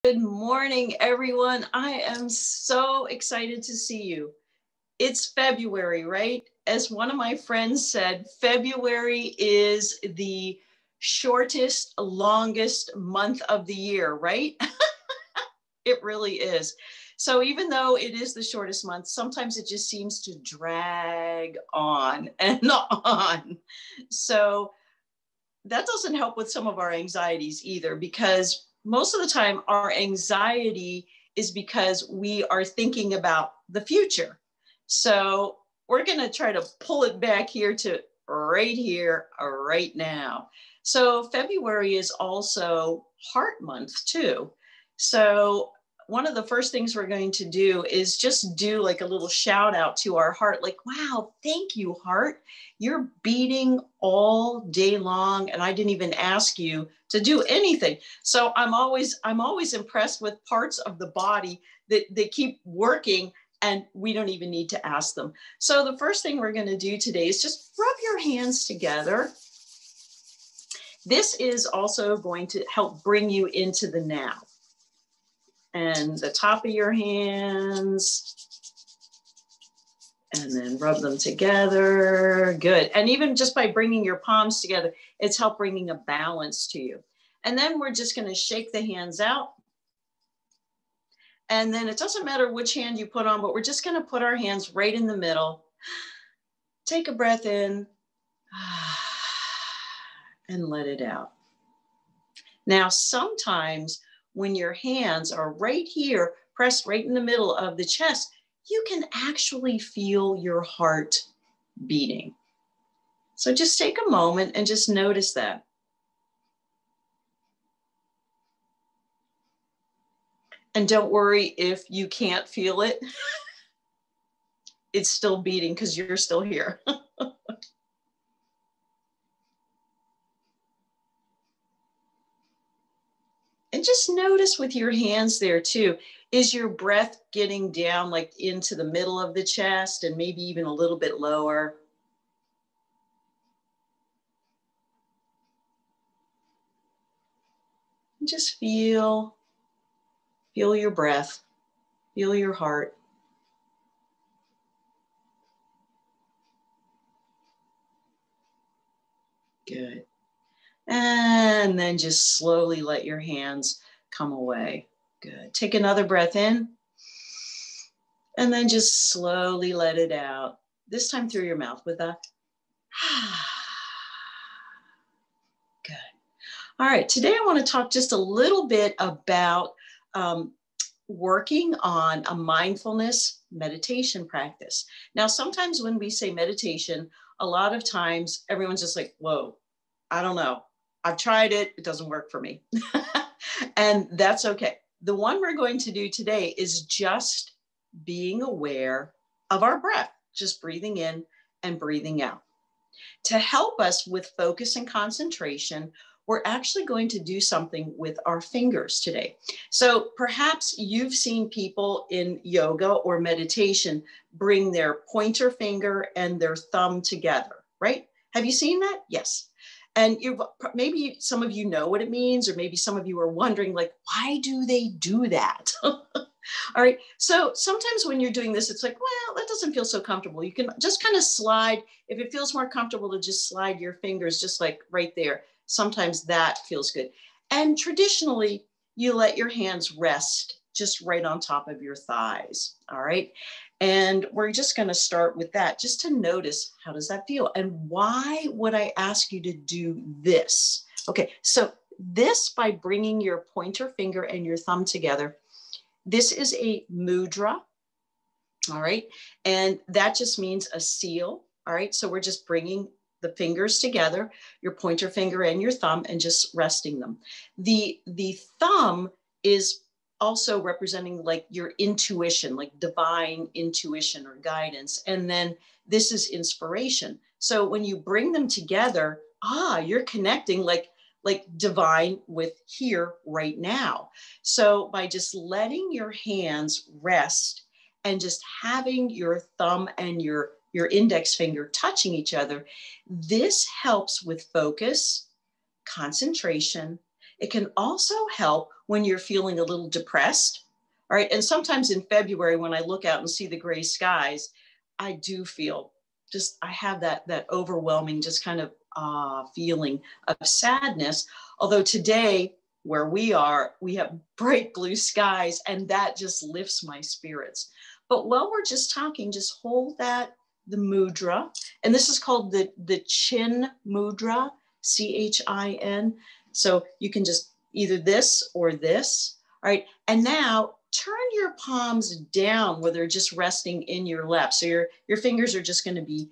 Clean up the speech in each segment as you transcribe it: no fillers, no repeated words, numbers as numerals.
Good morning, everyone. I am so excited to see you. It's February, right? As one of my friends said, February is the shortest, longest month of the year, right? It really is. So even though it is the shortest month, sometimes it just seems to drag on and on. So that doesn't help with some of our anxieties either, because most of the time our anxiety is because we are thinking about the future. So we're going to try to pull it back here, right now. So February is also Heart Month too. So one of the first things we're going to do is just do like a little shout out to our heart, like, wow, thank you, heart. You're beating all day long, and I didn't even ask you to do anything. So I'm always impressed with parts of the body that they keep working, and we don't even need to ask them. So the first thing we're going to do today is just rub your hands together. This is also going to help bring you into the now. And the top of your hands, and then rub them together. Good. And even just by bringing your palms together, it's helped bringing a balance to you. And then we're just going to shake the hands out. And then it doesn't matter which hand you put on, but we're just going to put our hands right in the middle. Take a breath in and let it out. Now, sometimes when your hands are right here, pressed right in the middle of the chest, you can actually feel your heart beating. So just take a moment and just notice that. And don't worry if you can't feel it. It's still beating because you're still here. And just notice with your hands there too, is your breath getting down like into the middle of the chest and maybe even a little bit lower? And just feel your breath, feel your heart. Good. And then just slowly let your hands come away. Good. Take another breath in. And then just slowly let it out. This time through your mouth with a good. All right. Today I want to talk just a little bit about working on a mindfulness meditation practice. Now, sometimes when we say meditation, a lot of times everyone's just like, whoa, I don't know. I've tried it. It doesn't work for me. And that's okay. The one we're going to do today is just being aware of our breath, just breathing in and breathing out. To help us with focus and concentration, we're actually going to do something with our fingers today. So perhaps you've seen people in yoga or meditation bring their pointer finger and their thumb together, right? Have you seen that? Yes. And maybe some of you know what it means, or maybe some of you are wondering, like, why do they do that? All right. So sometimes when you're doing this, it's like, well, that doesn't feel so comfortable. You can just kind of slide. If it feels more comfortable to just slide your fingers just like right there, sometimes that feels good. And traditionally, you let your hands rest just right on top of your thighs. All right. And we're just going to start with that, just to notice, how does that feel? And why would I ask you to do this? Okay, so this, by bringing your pointer finger and your thumb together, this is a mudra, all right? And that just means a seal, all right? So we're just bringing the fingers together, your pointer finger and your thumb, and just resting them. The thumb is also representing like your intuition, like divine intuition or guidance. And then this is inspiration. So when you bring them together, you're connecting like divine with here right now. So by just letting your hands rest and just having your thumb and your index finger touching each other, this helps with focus, concentration. It can also help when you're feeling a little depressed. All right. And sometimes in February, when I look out and see the gray skies, I do feel just, I have that overwhelming, just kind of feeling of sadness. Although today, where we are, we have bright blue skies, and that just lifts my spirits. But while we're just talking, just hold that, the mudra. And this is called the Chin mudra, Chin. So you can just either this or this. All right. And now turn your palms down where they're just resting in your lap. So your fingers are just going to be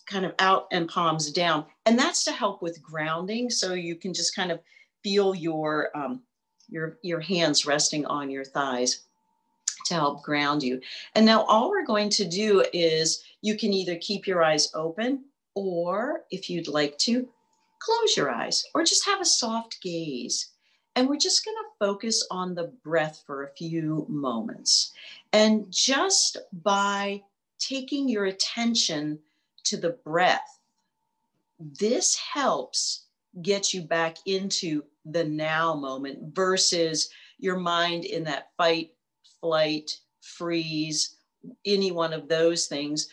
kind of out and palms down. And that's to help with grounding. So you can just kind of feel your hands resting on your thighs to help ground you. And now all we're going to do is you can either keep your eyes open, or if you'd like to, close your eyes or just have a soft gaze. And we're just going to focus on the breath for a few moments. And just by taking your attention to the breath, this helps get you back into the now moment versus your mind in that fight, flight, freeze, any one of those things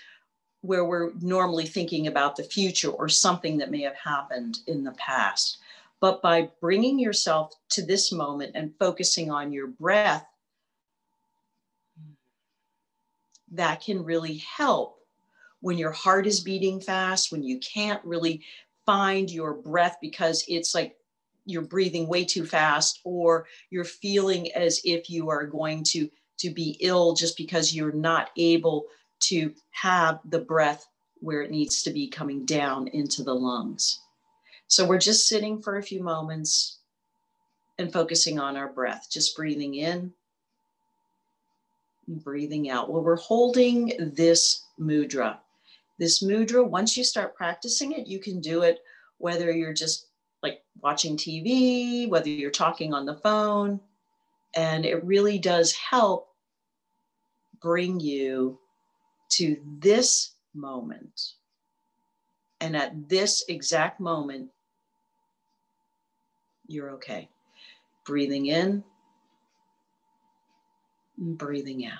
where we're normally thinking about the future or something that may have happened in the past. But by bringing yourself to this moment and focusing on your breath, that can really help when your heart is beating fast, when you can't really find your breath because it's like you're breathing way too fast, or you're feeling as if you are going to be ill just because you're not able to have the breath where it needs to be coming down into the lungs. So we're just sitting for a few moments and focusing on our breath, just breathing in and breathing out. Well, we're holding this mudra. This mudra, once you start practicing it, you can do it whether you're just like watching TV, whether you're talking on the phone, and it really does help bring you to this moment. And at this exact moment, you're okay. Breathing in and breathing out.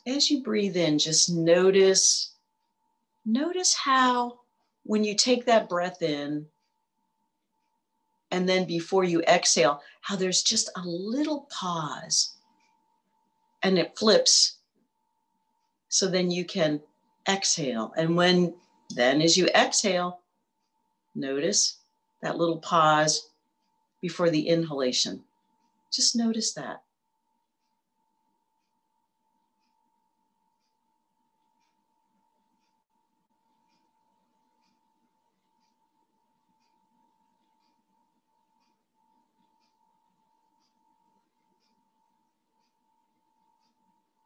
As you breathe in, just notice how when you take that breath in, and then before you exhale, how there's just a little pause and it flips. So then you can exhale. And then as you exhale, notice that little pause before the inhalation. Just notice that.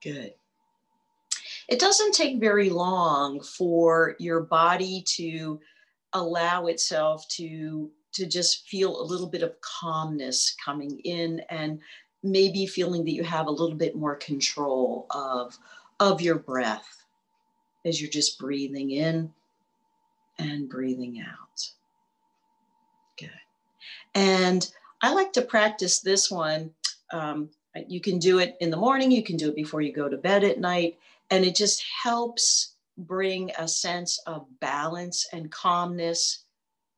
Good. It doesn't take very long for your body to allow itself to just feel a little bit of calmness coming in, and maybe feeling that you have a little bit more control of your breath as you're just breathing in and breathing out. Good. And I like to practice this one. You can do it in the morning, you can do it before you go to bed at night, and it just helps bring a sense of balance and calmness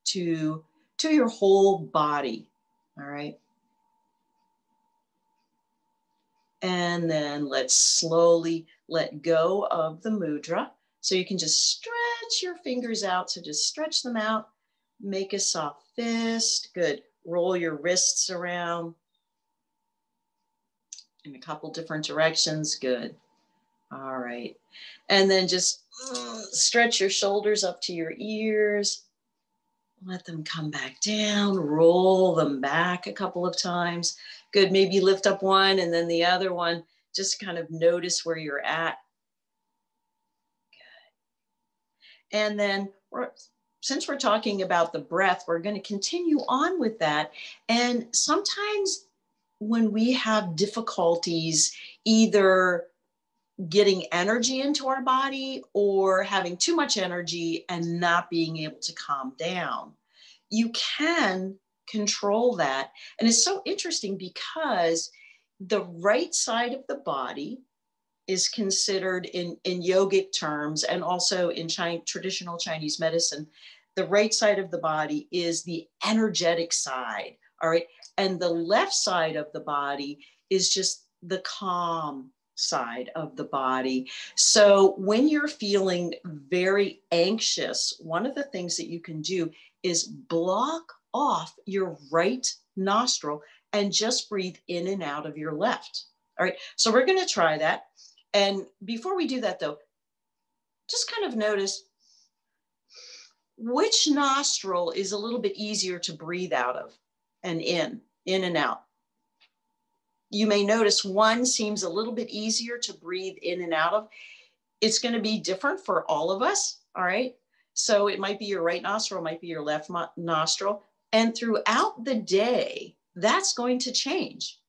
to your whole body. All right. And then let's slowly let go of the mudra. So you can just stretch your fingers out. So just stretch them out, make a soft fist. Good. Roll your wrists around in a couple different directions. Good. All right. And then just stretch your shoulders up to your ears. Let them come back down, roll them back a couple of times. Good, maybe lift up one and then the other one. Just kind of notice where you're at. Good. And then since we're talking about the breath, we're going to continue on with that. And sometimes when we have difficulties either getting energy into our body or having too much energy and not being able to calm down. You can control that. And it's so interesting because the right side of the body is considered in yogic terms and also in traditional Chinese medicine, the right side of the body is the energetic side. All right. And the left side of the body is just the calm side of the body. So when you're feeling very anxious, one of the things that you can do is block off your right nostril and just breathe in and out of your left. All right. So we're going to try that. And before we do that, though, just kind of notice which nostril is a little bit easier to breathe out of and in and out. You may notice one seems a little bit easier to breathe in and out of. It's going to be different for all of us. All right. So it might be your right nostril, it might be your left nostril. And throughout the day, that's going to change.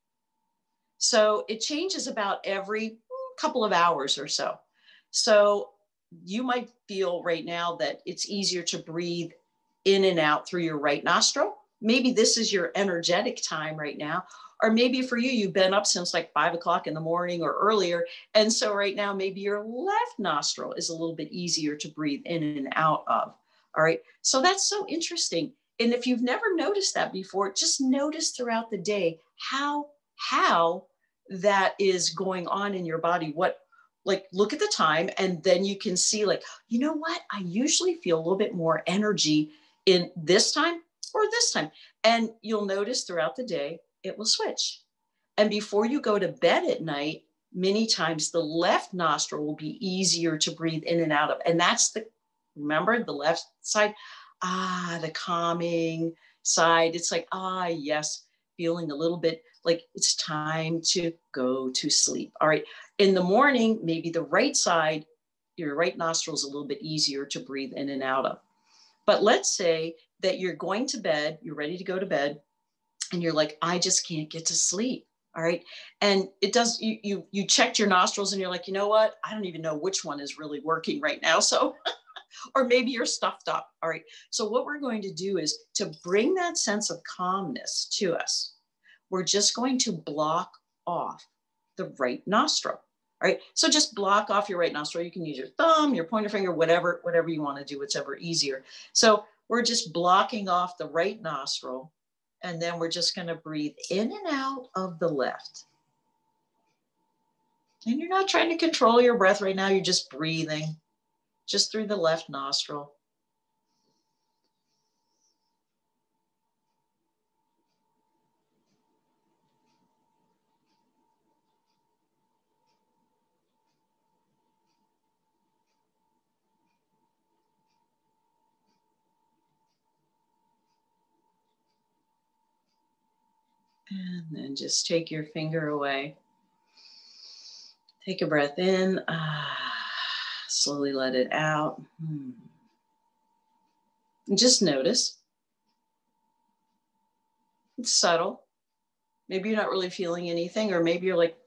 So it changes about every couple of hours or so. So you might feel right now that it's easier to breathe in and out through your right nostril. Maybe this is your energetic time right now. Or maybe for you, you've been up since like 5 o'clock in the morning or earlier. And so right now, maybe your left nostril is a little bit easier to breathe in and out of. All right. So that's so interesting. And if you've never noticed that before, just notice throughout the day how that is going on in your body. Look at the time, and then you can see you know what? I usually feel a little bit more energy in this time or this time. And you'll notice throughout the day, it will switch. And before you go to bed at night, many times the left nostril will be easier to breathe in and out of. And that's remember the left side, the calming side. It's like, yes, feeling a little bit like it's time to go to sleep. All right. In the morning, maybe the right side, your right nostril is a little bit easier to breathe in and out of. But let's say that you're going to bed, you're ready to go to bed, and you're like, I just can't get to sleep. All right. And it does, you checked your nostrils and you're like, you know what? I don't even know which one is really working right now. So, or maybe you're stuffed up. All right. So what we're going to do is to bring that sense of calmness to us. We're just going to block off the right nostril. All right. So just block off your right nostril. You can use your thumb, your pointer finger, whatever you want to do, whichever easier. So we're just blocking off the right nostril. And then we're just going to breathe in and out of the left. And you're not trying to control your breath right now. You're just breathing just through the left nostril. And then just take your finger away. Take a breath in. Slowly let it out. And just notice. It's subtle. Maybe you're not really feeling anything, or maybe you're like,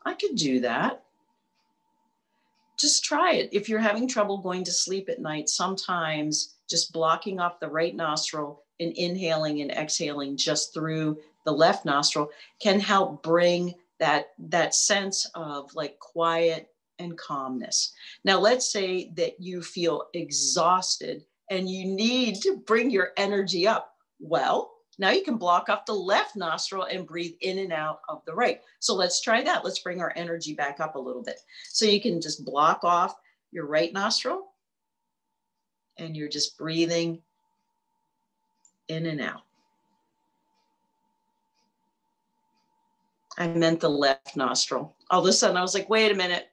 I could do that. Just try it. If you're having trouble going to sleep at night, sometimes just blocking off the right nostril and inhaling and exhaling just through the left nostril can help bring that sense of quiet and calmness. Now, let's say that you feel exhausted and you need to bring your energy up. Well, now you can block off the left nostril and breathe in and out of the right. So let's try that. Let's bring our energy back up a little bit. So you can just block off your right nostril and you're just breathing in and out. I meant the left nostril. All of a sudden I was like, wait a minute.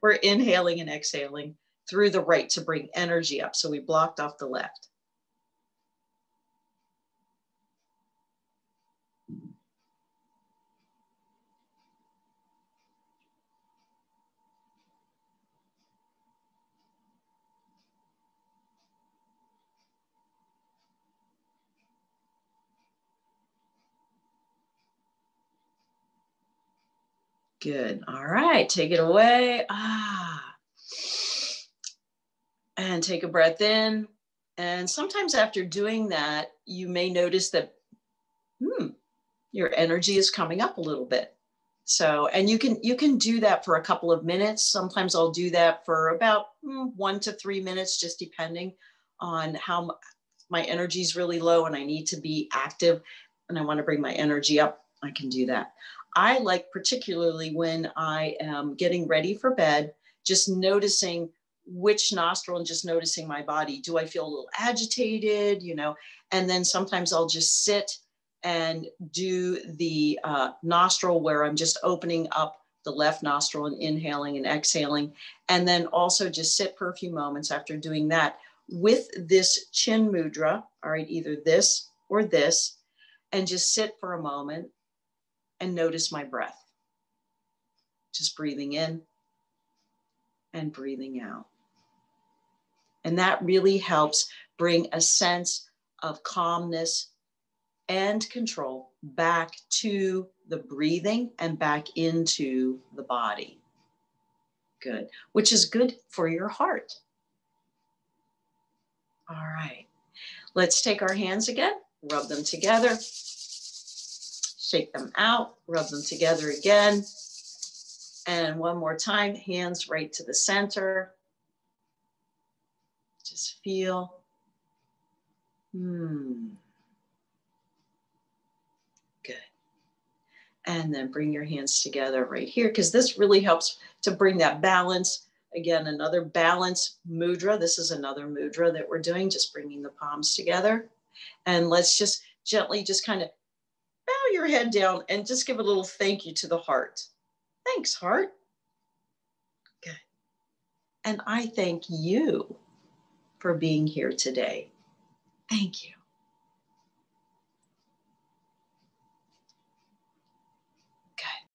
We're inhaling and exhaling through the right to bring energy up. So we blocked off the left. Good. All right. Take it away. And take a breath in. And sometimes after doing that, you may notice that your energy is coming up a little bit. So, and you can do that for a couple of minutes. Sometimes I'll do that for about 1 to 3 minutes, just depending on how my energy is really low and I need to be active and I want to bring my energy up. I can do that. I like, particularly when I am getting ready for bed, just noticing which nostril and just noticing my body. Do I feel a little agitated, And then sometimes I'll just sit and do the nostril where I'm just opening up the left nostril and inhaling and exhaling. And then also just sit for a few moments after doing that with this chin mudra, all right, either this or this, and just sit for a moment and notice my breath. Just breathing in and breathing out. And that really helps bring a sense of calmness and control back to the breathing and back into the body. Good, which is good for your heart. All right, let's take our hands again, rub them together, shake them out, rub them together again. And one more time, hands right to the center. Just feel. Good. And then bring your hands together right here, because this really helps to bring that balance. Again, another balance mudra. This is another mudra that we're doing, just bringing the palms together. And let's just gently just kind of bow your head down and just give a little thank you to the heart. Thanks, heart. Good. And I thank you for being here today. Thank you.